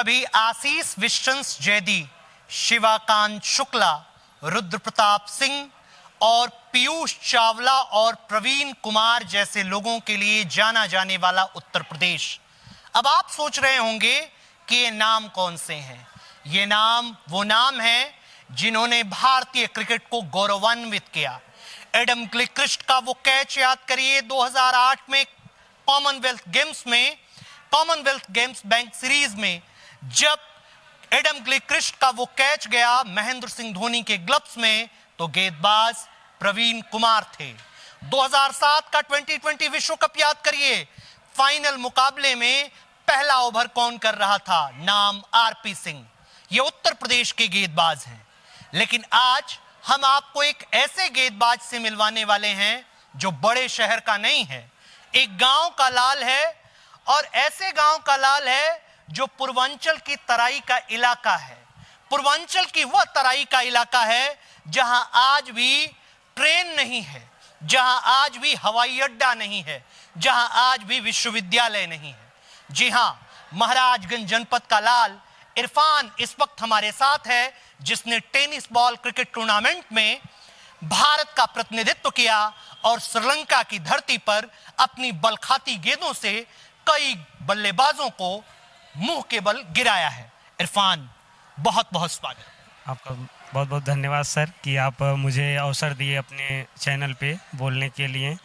कभी आशीष विश्वंस जैदी, शिवाकांत शुक्ला, रुद्र प्रताप सिंह और पीयूष चावला और प्रवीण कुमार जैसे लोगों के लिए जाना जाने वाला उत्तर प्रदेश। अब आप सोच रहे होंगे कि ये नाम कौन से हैं। ये नाम वो नाम हैं जिन्होंने भारतीय क्रिकेट को गौरवान्वित किया। एडम गिलक्रिस्ट का वो कैच याद करिए 2008 में कॉमनवेल्थ गेम्स बैंक सीरीज में, जब एडम गिलक्रिस्ट का वो कैच गया महेंद्र सिंह धोनी के ग्लव्स में, तो गेंदबाज प्रवीण कुमार थे। 2007 का T20 विश्व कप याद करिए, फाइनल मुकाबले में पहला ओवर कौन कर रहा था? नाम आरपी सिंह। ये उत्तर प्रदेश के गेंदबाज हैं। लेकिन आज हम आपको एक ऐसे गेंदबाज से मिलवाने वाले हैं जो बड़े शहर का नहीं है, एक गांव का लाल है, और ऐसे गांव का लाल है जो पूर्वांचल की तराई का इलाका है। पूर्वांचल की वह तराई का इलाका है जहां आज भी ट्रेन नहीं है, जहां आज भी हवाई अड्डा नहीं है, जहां आज भी विश्वविद्यालय नहीं है। जी हां, महाराजगंज जनपद का लाल इरफान इस वक्त हमारे साथ है, जिसने टेनिस बॉल क्रिकेट टूर्नामेंट में भारत का प्रतिनिधित्व किया और श्रीलंका की धरती पर अपनी बलखाती गेंदों से कई बल्लेबाजों को मुंह के बल गिराया है। इरफान, बहुत बहुत स्वागत। आपका बहुत बहुत धन्यवाद सर कि आप मुझे अवसर दिए अपने चैनल पे बोलने के लिए,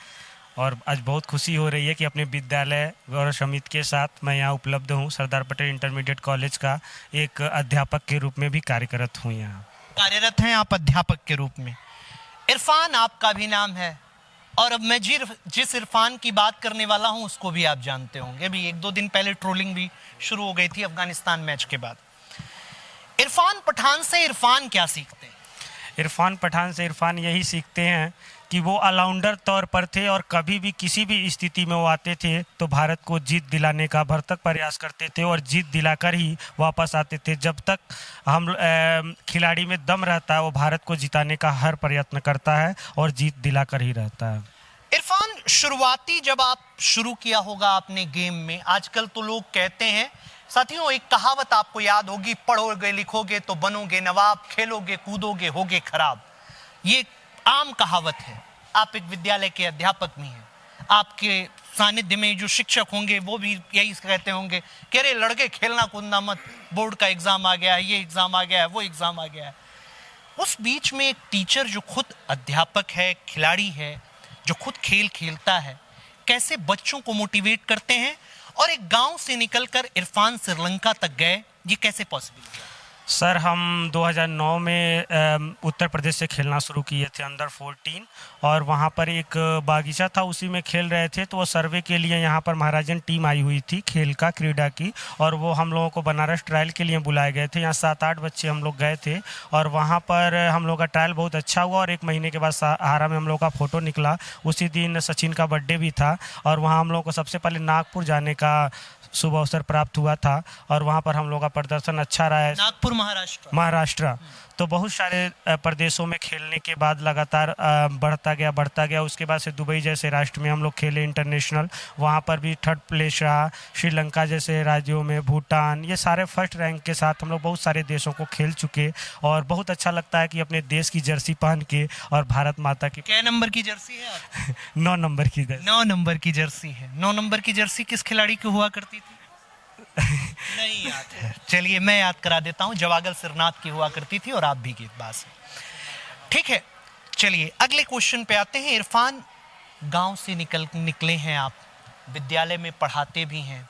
और आज बहुत खुशी हो रही है कि अपने विद्यालय गौरव समिति के साथ मैं यहाँ उपलब्ध हूँ। सरदार पटेल इंटरमीडिएट कॉलेज का एक अध्यापक के रूप में भी कार्यरत हूँ। यहाँ कार्यरत हैं आप अध्यापक के रूप में। इरफान आपका भी नाम है, और अब मैं जिस इरफान की बात करने वाला हूँ उसको भी आप जानते होंगे। अभी 1-2 दिन पहले ट्रोलिंग भी शुरू हो गई थी अफगानिस्तान मैच के बाद। इरफान पठान से इरफान क्या सीखते हैं? इरफान पठान से इरफान यही सीखते हैं कि वो ऑलराउंडर तौर पर थे, और कभी भी किसी भी स्थिति में वो आते थे तो भारत को जीत दिलाने का भरसक प्रयास करते थे, और जीत दिलाकर ही वापस आते थे। जब तक हम खिलाड़ी में दम रहता है वो भारत को जिताने का हर प्रयत्न करता है और जीत दिलाकर ही रहता है। इरफान, शुरुआती जब आप शुरू किया होगा अपने गेम में, आजकल तो लोग कहते हैं साथियों, एक कहावत आपको याद होगी, पढ़ोगे लिखोगे तो बनोगे नवाब, खेलोगे कूदोगे होगे खराब। ये आम कहावत है। आप एक विद्यालय के अध्यापक भी हैं, आपके सानिध्य में जो शिक्षक होंगे वो भी यही कहते होंगे कि अरे लड़के खेलना कूदना मत, बोर्ड का एग्जाम आ गया है, ये एग्जाम आ गया है, वो एग्जाम आ गया है। उस बीच में एक टीचर जो खुद अध्यापक है, खिलाड़ी है, जो खुद खेल खेलता है, कैसे बच्चों को मोटिवेट करते हैं, और एक गांव से निकलकर इरफान श्रीलंका तक गए, ये कैसे पॉसिबल हुआ? सर, हम 2009 में उत्तर प्रदेश से खेलना शुरू किए थे अंडर 14, और वहाँ पर एक बागीचा था, उसी में खेल रहे थे। तो वो सर्वे के लिए यहाँ पर महाराजन टीम आई हुई थी खेल का, क्रीडा की, और वो हम लोगों को बनारस ट्रायल के लिए बुलाए गए थे। यहाँ 7-8 बच्चे हम लोग गए थे, और वहाँ पर हम लोग का ट्रायल बहुत अच्छा हुआ, और 1 महीने के बाद सहारा में हम लोग का फ़ोटो निकला। उसी दिन सचिन का बर्थडे भी था, और वहाँ हम लोग को सबसे पहले नागपुर जाने का शुभ अवसर प्राप्त हुआ था, और वहाँ पर हम लोग का प्रदर्शन अच्छा रहा है। नागपुर महाराष्ट्र। तो बहुत सारे प्रदेशों में खेलने के बाद लगातार बढ़ता गया। उसके बाद से दुबई जैसे राष्ट्र में हम लोग खेले इंटरनेशनल, वहाँ पर भी 3rd प्लेस रहा। श्रीलंका जैसे राज्यों में, भूटान, ये सारे फर्स्ट रैंक के साथ हम लोग बहुत सारे देशों को खेल चुके, और बहुत अच्छा लगता है कि अपने देश की जर्सी पहन के और भारत माता की। क्या नंबर की जर्सी है आप? 9 नंबर की 9 नंबर की जर्सी है। 9 नंबर की जर्सी किस खिलाड़ी की हुआ करती थी? नहीं याद है। चलिए मैं याद करा देता हूं, जवागल सिरनाथ की हुआ करती थी, और आप भी गेंदबाज हैं। ठीक है, चलिए अगले क्वेश्चन पे आते हैं। इरफान, गांव से निकले हैं आप, विद्यालय में पढ़ाते भी हैं,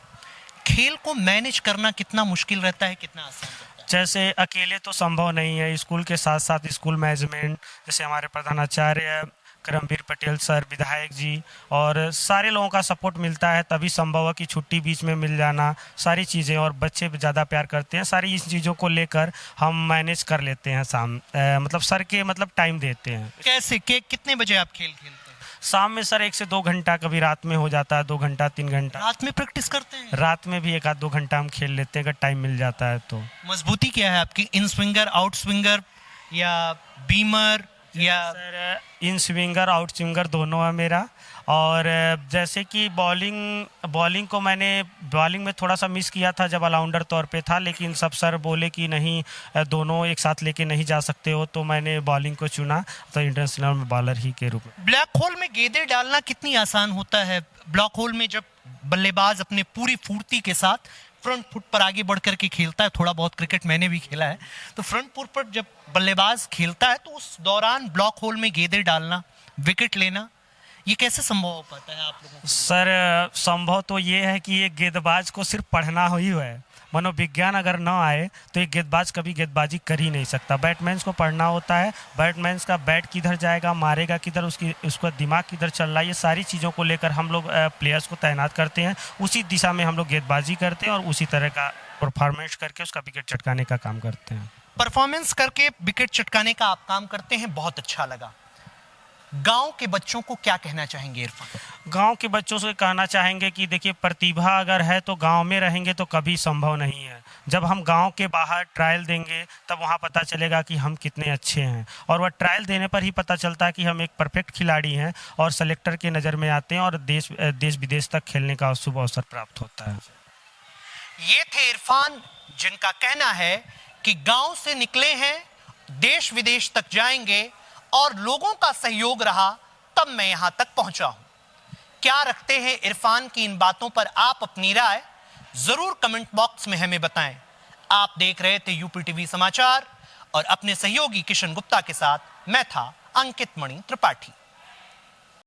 खेल को मैनेज करना कितना मुश्किल रहता है, कितना आसान रहता है? जैसे अकेले तो संभव नहीं है, स्कूल के साथ साथ स्कूल मैनेजमेंट, जैसे हमारे प्रधानाचार्य करमवीर पटेल सर, विधायक जी, और सारे लोगों का सपोर्ट मिलता है, तभी संभव है कि छुट्टी बीच में मिल जाना, सारी चीज़ें, और बच्चे ज़्यादा प्यार करते हैं, सारी इस चीज़ों को लेकर हम मैनेज कर लेते हैं। मतलब सर के टाइम देते हैं। कैसे कितने बजे आप खेल खेलते हैं? शाम में सर 1 से 2 घंटा, कभी रात में हो जाता है 2 घंटा 3 घंटा। रात में प्रैक्टिस करते हैं? रात में भी 1-2 घंटा हम खेल लेते हैं अगर टाइम मिल जाता है तो। मजबूती क्या है आपकी? इन स्विंगर, आउट स्विंगर, या बीमर, या सर इन स्विंगर आउट स्विंगर दोनों है मेरा। और जैसे कि बॉलिंग में थोड़ा सा मिस किया था जब ऑलराउंडर तौर पे था, लेकिन सब सर बोले कि नहीं दोनों एक साथ लेके नहीं जा सकते हो, तो मैंने बॉलिंग को चुना, तो इंटरनेशनल में बॉलर ही के रूप में। ब्लैक होल में गेंदें डालना कितनी आसान होता है? ब्लैक होल में जब बल्लेबाज अपने पूरी फुर्ती के साथ फ्रंट फुट पर आगे बढ़ करके खेलता है, थोड़ा बहुत क्रिकेट मैंने भी खेला है, तो फ्रंट फुट पर जब बल्लेबाज खेलता है तो उस दौरान ब्लॉक होल में गेंदें डालना, विकेट लेना, ये कैसे संभव हो पाता है आप लोगों को? सर संभव तो ये है कि एक गेंदबाज को सिर्फ पढ़ना ही है। मनोविज्ञान अगर न आए तो एक गेंदबाज कभी गेंदबाजी कर ही नहीं सकता। बैट्समैन को पढ़ना होता है, बैट्समैन का बैट किधर जाएगा, मारेगा किधर, उसका दिमाग किधर चल रहा है, ये सारी चीज़ों को लेकर हम लोग प्लेयर्स को तैनात करते हैं। उसी दिशा में हम लोग गेंदबाजी करते हैं और उसी तरह का परफॉर्मेंस करके उसका विकेट चटकाने का काम करते हैं। परफॉर्मेंस करके विकेट चटकाने का आप काम करते हैं, बहुत अच्छा लगा। गांव के बच्चों को क्या कहना चाहेंगे इरफान? गांव के बच्चों से कहना चाहेंगे कि देखिए, प्रतिभा अगर है तो गांव में रहेंगे तो कभी संभव नहीं है। जब हम गांव के बाहर ट्रायल देंगे तब वहां पता चलेगा कि हम कितने अच्छे हैं, और वह ट्रायल देने पर ही पता चलता है कि हम एक परफेक्ट खिलाड़ी हैं और सेलेक्टर के नज़र में आते हैं और देश विदेश तक खेलने का शुभ अवसर प्राप्त होता है। ये थे इरफान, जिनका कहना है कि गांव से निकले हैं, देश विदेश तक जाएंगे और लोगों का सहयोग रहा तब मैं यहां तक पहुंचा हूं। क्या रखते हैं इरफान की इन बातों पर आप अपनी राय जरूर कमेंट बॉक्स में हमें बताएं। आप देख रहे थे यूपी टीवी समाचार और अपने सहयोगी किशन गुप्ता के साथ मैं था अंकित मणि त्रिपाठी।